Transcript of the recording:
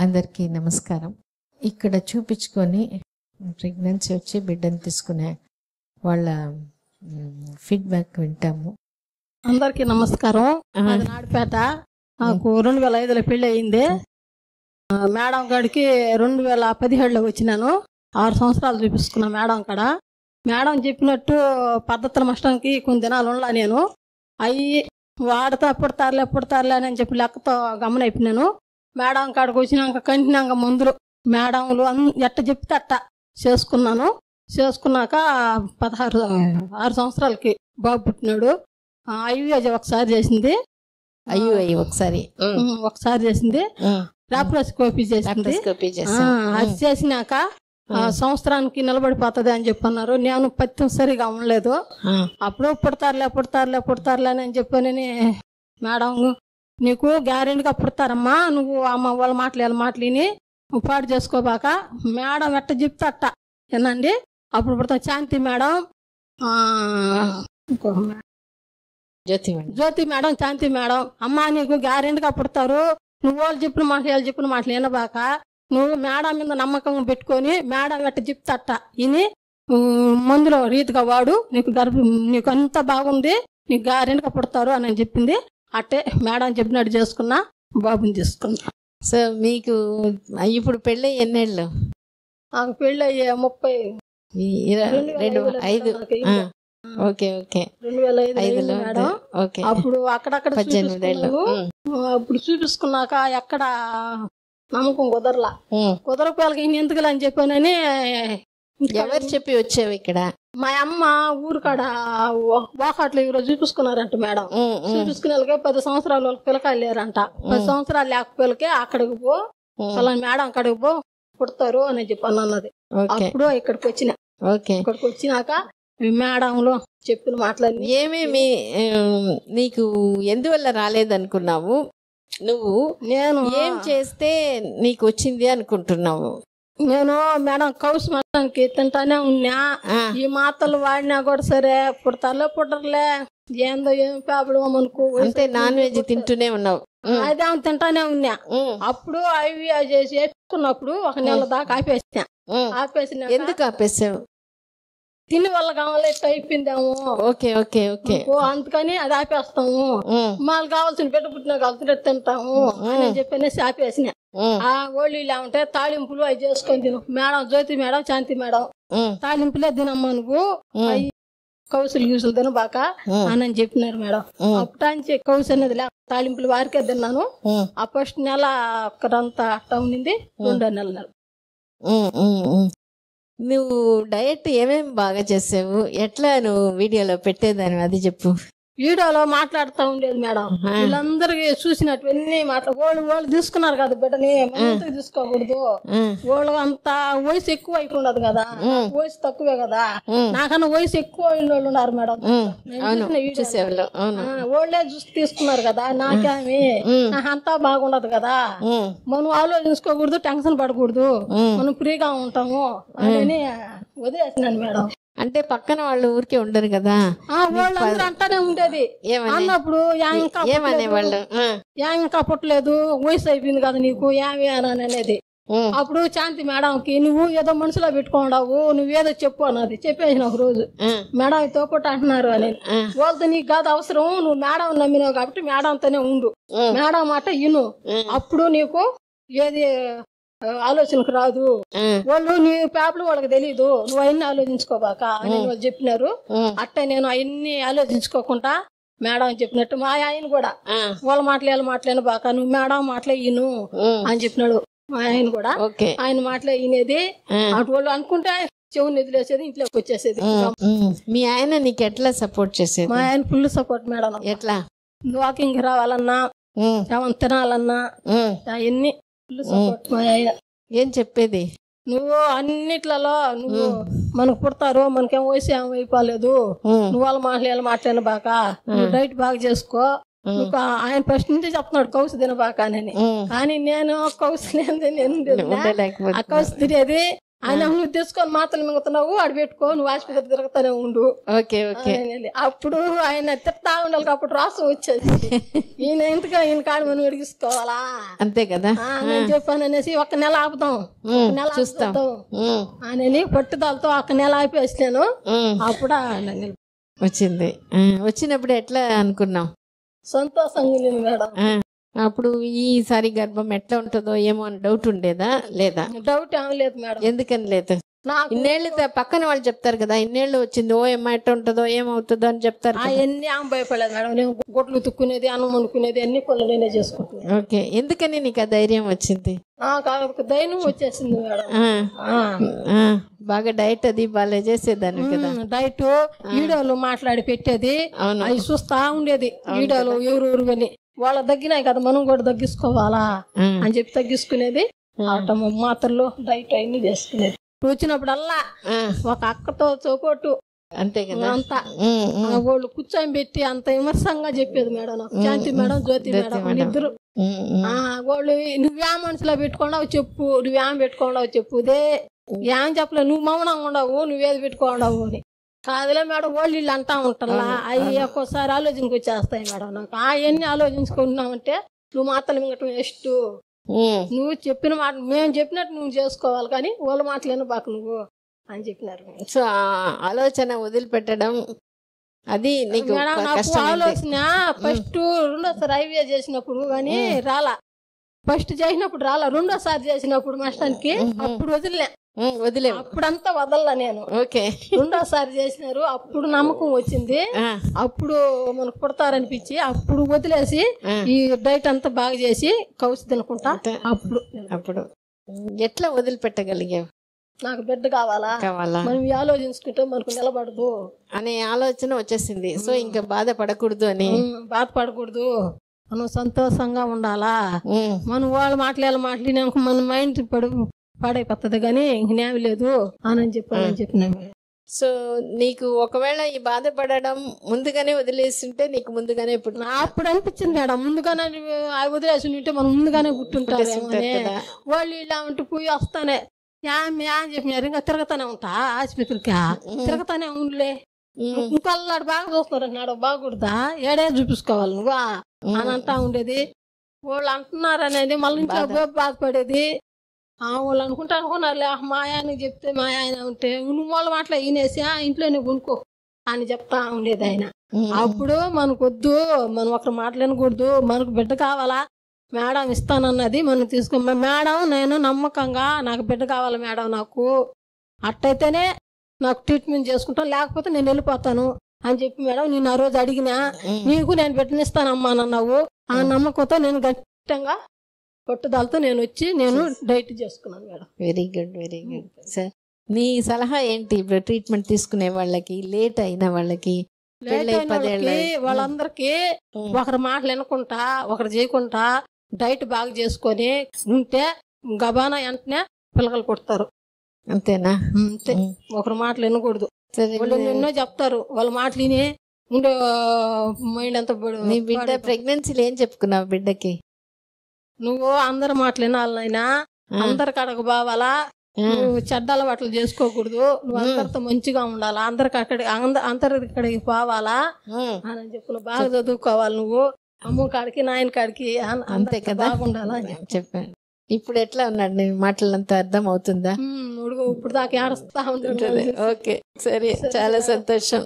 అందరికీ నమస్కారం. ఇక్కడ చూపించుకొని ప్రెగ్నెన్సీ వచ్చి బిడ్డను తీసుకునే వాళ్ళ ఫీడ్బ్యాక్ వింటాము. అందరికీ నమస్కారం. అది నాడిపేట. నాకు 2005లో పెళ్ళి అయింది. మేడం కాడికి 2017లో వచ్చినాను. 6 సంవత్సరాలు చూపించుకున్నా మేడం కాడ. మేడం చెప్పినట్టు పద్ధతుల మస్టానికి కొన్ని దినాలు ఉండా నేను అవి వాడతా పుడతారులే అని చెప్పి లెక్కతో గమనైపోయినాను. మేడం కాడికి వచ్చినాక కంటినాక మందులు మేడంలు ఎట్ట చెప్తే అట్ట చేసుకున్నాను. చేసుకున్నాక 6 సంవత్సరాలకి బాబు పుట్టినాడు. ఐవీఐ ఒకసారి చేసింది. ఒకసారి చేసింది. లాప్రోస్కోపీ చేసింది. అది చేసినాక సంవత్సరానికి నిలబడిపోతుంది అని చెప్పన్నారు. నేను పత్యం సరిగా ఉండలేదు. అప్పుడు పుడతారులే అని చెప్పానని మేడం నీకు గ్యారెంటీగా పుడతారమ్మా, నువ్వు అమ్మ వాళ్ళ మాటలేని నువ్వు పాడు చేసుకోబాక, మేడం ఎట్ట చెప్తే అట్ట ఏనండి. అప్పుడు పుడతా శాంతి మేడం, జ్యోతి మేడం, శాంతి మేడం, అమ్మ నీకు గ్యారెంటీగా పుడతారు, నువ్వు వాళ్ళు చెప్పిన మాటలు వినబాక, నువ్వు మేడం మీద నమ్మకం పెట్టుకొని మేడం ఎట్ట చెప్తే అట్ట ఇని మందులో రీతిగా వాడు, నీకు అంత బాగుంది, నీకు గ్యారెంటీగా పుడతారు అని చెప్పింది. అట్టే మేడం చెప్పినట్టు చేసుకున్నా, బాబుని తీసుకున్నా. సో మీకు ఇప్పుడు పెళ్ళి ఎన్నేళ్ళు? నాకు పెళ్ళి అయ్యే 2005 మేడం. అప్పుడు అక్కడక్కడ అప్పుడు చూపించుకున్నాక ఎక్కడ నమ్మకం కుదరపోయాలకి ఎందుకులే అని చెప్పానని. ఎవరు చెప్పి వచ్చావు ఇక్కడ? మా అమ్మ ఊరు కాడ వాకాట్లు ఈరోజు చూపించుకున్నారంట మేడం. చూపించుకునే వాళ్ళకి 10 సంవత్సరాల వాళ్ళకి పిల్లకాయలు లేరంట. 10 సంవత్సరాలు లేకపోతే అక్కడికి పో, అలా మేడం అక్కడికి పో పుడతారు అని చెప్పాను అన్నది. అప్పుడు ఇక్కడికి వచ్చినాక మేడంలో చెప్పిన మాట్లాడి ఏమేమి నీకు ఎందువల్ల రాలేదనుకున్నావు? నువ్వు నేను ఏం చేస్తే నీకు వచ్చింది అనుకుంటున్నావు? నేను మేడం కౌసు మాత్రానికి తింటానే ఉన్నా. ఈ మాత్రలు వాడినా కూడా సరే పుడతారులే ఏందో ఏం ప్రాబ్లం అనుకో. అంటే నాన్ వెజ్ తింటూనే ఉన్నావు? అదే తింటానే ఉన్నా. అప్పుడు అవి చేసి వేసుకున్నప్పుడు 1 నెల దాకా ఆపేసిన. ఎందుకు ఆపేసావు? తిని వల్ల కావాలి అయిపోయిందేమో. అందుకని అది ఆపేస్తాము. మాకు కావాల్సిన బిడ్డ పుట్టిన కావాల్సిన తింటాము అని చెప్పనేసి ఆపేసిన. ఆ ఓళ్ళు ఉంటే తాలింపులు అవి చేసుకొని తిను మేడం, జ్యోతి మేడం, శాంతి మేడం, తాలింపులే తినమ్మా నువ్వు, అవి కౌసులు గీసులు తినబాక అని చెప్పినారు మేడం. అప్పుడు కౌసు అనేది తాలింపులు వారికే తిన్నాను. ఆ ఫస్ట్ నెల అక్కడంతా అట్ట ఉండింది. 2వ నెల నువ్వు డయట్ ఏమేమి బాగా చేసావు? ఎట్లా నువ్వు వీడియోలో పెట్టేదాన్ని అది చెప్పు. వీడియోలో మాట్లాడుతూ ఉండేది మేడం. వీళ్ళందరికి చూసినట్టువన్నీ వాళ్ళు తీసుకున్నారు కదా బిడ్డని, మంతకి తీసుకోకూడదు. వాళ్ళు అంతా వయసు ఎక్కువ అయిపోయింది కదా, వయసు తక్కువే కదా. నాకన్నా వయసు ఎక్కువ అయిన వాళ్ళు ఉన్నారు మేడం. వాళ్ళే చూసి తీసుకున్నారు కదా. నాకేమి నాకంతా బాగుండదు కదా, మనం ఆలోచించుకోకూడదు, టెన్షన్ పడకూడదు, మనం ఫ్రీగా ఉంటాము అని వదిలేసినాను మేడం. అంటే పక్కన వాళ్ళు ఊరికే ఉండరు కదా, వాళ్ళందరూ అంటానే ఉండేది. అన్నప్పుడు ఏమనేవాళ్ళు? ఇంకా పుట్టలేదు, వయసు అయిపోయింది కదా నీకు ఏమి అని అనేది. అప్పుడు శాంతి మేడంకి నువ్వు ఏదో మనసులో పెట్టుకోండావు, నువ్వేదో చెప్పు అన్నది. చెప్పేసిన ఒక రోజు మేడం తో పుట్ట అంటున్నారు అని. వాళ్ళతో నీకు కాదు అవసరం, నువ్వు మేడం నమ్మినావు కాబట్టి మేడంతోనే ఉండు, మేడం మాట ఇను, అప్పుడు నీకు ఏది ఆలోచనకు రాదు. వాళ్ళు నీ పేపర్లు వాళ్ళకి తెలీదు, నువ్వు అవన్నీ ఆలోచించుకోబాక అని వాళ్ళు చెప్పినారు. అట్టే నేను అవన్నీ ఆలోచించుకోకుండా మేడం చెప్పినట్టు మా ఆయన కూడా వాళ్ళ మాటలేని బాక నువ్వు మేడం మాటలే ఇను అని చెప్పినాడు. మా ఆయన కూడా ఆయన మాటలే వినేది. అటు వాళ్ళు అనుకుంటే చెవుని ఎదిలేసేది, ఇంట్లోకి వచ్చేసేది. మీ ఆయన నీకు ఎట్లా సపోర్ట్ చేసేది? మా ఆయన ఫుల్ సపోర్ట్ మేడం. ఎట్లా? వాకింగ్ రావాలన్నా, ఏమన్నా తినాలన్నా అవన్నీ ఫుల్ సపోర్ట్. మా ఆయన ఏం చెప్పేది? నువ్వు అన్నిట్లలో నువ్వు మనకు పుడతారు, మనకేం వయసు ఏం అయిపోలేదు, నువ్వు వాళ్ళ మాటలేని బాక, నువ్వు డైట్ బాగా చేసుకో. ఆయన ఫస్ట్ నుంచి చెప్తున్నాడు కౌసు తినబాక అని. కానీ నేను కౌసు లేని నేను ఆ కౌసు తినేది ఆయన నువ్వు తెచ్చుకొని మాత్రలు మింగుతున్నావు ఆడు పెట్టుకో నువ్వు ఆసుపత్రి తిరుగుతానే ఉండు. Okay okay. అప్పుడు ఆయన తిడతా ఉండాలి, అప్పుడు రాసం వచ్చేది. ఈయన ఎందుకు ఈయన కాడు మనం ఎడిగిసుకోవాలా, అంతే కదా. నేను చెప్పాను అనేసి ఒక నెల ఆపుదాం, నెల చూస్తాం అని పట్టుదలతో ఒక నెల ఆపేసాను. అప్పుడు వచ్చింది. వచ్చినప్పుడు ఎట్లా అనుకున్నాం? సంతోషంగా ఉంది మేడం. అప్పుడు ఈసారి గర్భం ఎట్లా ఉంటుందో ఏమో అని డౌట్ ఉండేదా లేదా? డౌట్ ఏమీ లేదు మేడం. ఎందుకని లేదు? ఇన్నేళ్ళు పక్కన వాళ్ళు చెప్తారు కదా, ఇన్నేళ్ళు వచ్చింది, ఓ ఏమో ఎట్లా ఉంటుందో ఏమవుతుందో అని చెప్తారు. అవన్నీ ఆమె భయపడలేదు మేడం. నేను గొడ్లు తుక్కునేది, అన్నం అనుకునేది, అన్ని పనులు నేనే చేసుకుంటున్నాను. ఓకే. ఎందుకని నీకు ఆ ధైర్యం వచ్చింది? ధైర్యం వచ్చేసింది మేడం. బాగా డైట్ అది బాగా చేసేదాన్ని కదా. డైట్ వీడియోలు మాట్లాడి పెట్టేది, అవి చూస్తా ఉండేది. వీడియోలు ఎవరు అని వాళ్ళ తగ్గినాయి కదా, మనం కూడా తగ్గించుకోవాలా అని చెప్పి తగ్గించుకునేది. మాత్రలు డైట్ అన్ని చేసుకునేది. వచ్చినప్పుడల్లా ఒక అక్కతో చోకొట్టు అంతే కదా. అంతా వాళ్ళు కూర్చొని పెట్టి అంత విమర్శంగా చెప్పేది మేడం నాకు. శాంతి మేడం, జ్యోతి మేడం ఇద్దరు. వాళ్ళు నువ్వేం మనసులో పెట్టుకోండావు చెప్పు, నువ్వేం పెట్టుకోండావు చెప్పు, ఇదే ఏం చెప్పలే, నువ్వు మౌనంగా ఉండవు, నువ్వేది పెట్టుకోండావు అని. కాదులే మేడం, వాళ్ళు వీళ్ళు అంటా ఉంటారా, అవి ఒక్కోసారి ఆలోచనకు వచ్చేస్తాయి మేడం నాకు. అవన్నీ ఆలోచించుకుంటున్నామంటే నువ్వు మాత్రం ఇంకటం వేస్ట్, నువ్వు చెప్పిన మాట మేము చెప్పినట్టు నువ్వు చేసుకోవాలి, కానీ వాళ్ళ మాటలేను బాకు నువ్వు అని చెప్పినారు. సో ఆలోచన వదిలిపెట్టడం అది నీకు నాకు ఆలోచన ఫస్ట్ రెండోసారి ఐవీఏ చేసినప్పుడు కానీ రాలా. ఫస్ట్ చేసినప్పుడు రాలా, రెండోసారి చేసినప్పుడు మాస్టానికి అప్పుడు వదిలే అప్పుడంతా వదల్లా నేను. ఓకే. రెండోసారి చేసినారు, అప్పుడు నమ్మకం వచ్చింది, అప్పుడు మనకు పుడతారనిపించి అప్పుడు వదిలేసి ఈ డైట్ అంతా బాగా చేసి కౌసి తినుకుంటా. అప్పుడు ఎట్లా వదిలిపెట్టగలిగావు? నాకు బిడ్డ కావాలా, మనం ఆలోచించుకుంటే మనకు నిలబడదు అనే ఆలోచన వచ్చేసింది. సో ఇంకా బాధపడకూడదు అని. బాధపడకూడదు, మనం సంతోషంగా ఉండాలా. మనం వాళ్ళ మాట్లాడి మన మైండ్ పాడైపోతుంది, కానీ ఇంకేమి లేదు అని చెప్పినాము. సో నీకు ఒకవేళ ఈ బాధపడడం ముందుగానే వదిలేస్తుంటే నీకు ముందుగానే అప్పుడు అనిపించింది మేడం, ముందుగానే వదిలేసి ఉంటే మనం ముందుగానే పుట్టుంటారు. వాళ్ళు ఇలా ఉంటూ పోయి వస్తానే అని చెప్పినారు, ఇంకా తిరగతానే ఉంటా ఆసుపత్రికి, తిరగతానే ఉండలే. ఇంకొల్లాడు బాగా చూస్తున్నారు అన్నాడు, బాగుండదా ఏడే చూపించుకోవాలి నువ్వు అని అంటా ఉండేది. వాళ్ళు అంటున్నారు అనేది మళ్ళీ ఇంట్లో బాధపడేది. వాళ్ళు అనుకున్నారులే, మా ఆయనకి చెప్తే మా ఆయన ఉంటే నువ్వు వాళ్ళ మాటలు ఈనేసి ఇంట్లోనే కొనుక్కో అని చెప్తా ఉండేది ఆయన. అప్పుడు మనకు వద్దు, మనం ఒకరి మాట్లాడకూడదు, మనకు బిడ్డ కావాలా, మేడం ఇస్తానన్నది మనం తీసుకో మేడం, నేను నమ్మకంగా నాకు బిడ్డ కావాలి మేడం, నాకు అట్టయితేనే నాకు ట్రీట్మెంట్ చేసుకుంటాను, లేకపోతే నేను వెళ్ళిపోతాను అని చెప్పి మేడం నేను ఆ రోజు అడిగినా, నీకు నేను బిడ్డనిస్తానమ్మా అన్నావు. ఆ నమ్మకంతో నేను గట్టిగా పట్టుదలతో నేను వచ్చి నేను డైట్ చేసుకున్నాను madam. Very good, very good. Sir నీ సలహా ఏంటి ఇప్పుడు ట్రీట్మెంట్ తీసుకునే వాళ్ళకి, లేట్ అయిన వాళ్ళకి, వాళ్ళందరికీ ఒకరి మాటలు వినకుండా ఒకరు చేయకుండా డైట్ బాగా చేసుకొని ఉంటే గబానా వెంటనే పిల్లలు పుడతారు. అంతేనా? అంతే, ఒకరి మాటలు వినకూడదు. వాళ్ళు ఎన్నో చెప్తారు, వాళ్ళ మాటలు విని ఉండే మైండ్ అంతా. నీ బిడ్డ ప్రెగ్నెన్సీలో ఏం చెప్పుకున్నావు బిడ్డకి? నువ్వు అందరి మాటలు వినాలైనా, అందరికి అడగ బావాలా, నువ్వు చెడ్డ అలవాట్లు చేసుకోకూడదు, నువ్వు అందరితో మంచిగా ఉండాలా, అందరిక్కడికి పోవాలా అని చెప్పు, నువ్వు బాగా చదువుకోవాలి, నువ్వు అమ్మ కాడికి నాయన కాడికి అంతే కదా బాగుండాలా చెప్పాను. ఇప్పుడు ఎట్లా ఉన్నాడు? నీ మాటలంతా అర్థం అవుతుందా? ఇప్పుడు దాకా ఏడుస్తా ఉంటుంది. ఓకే, సరే, చాలా సంతోషం.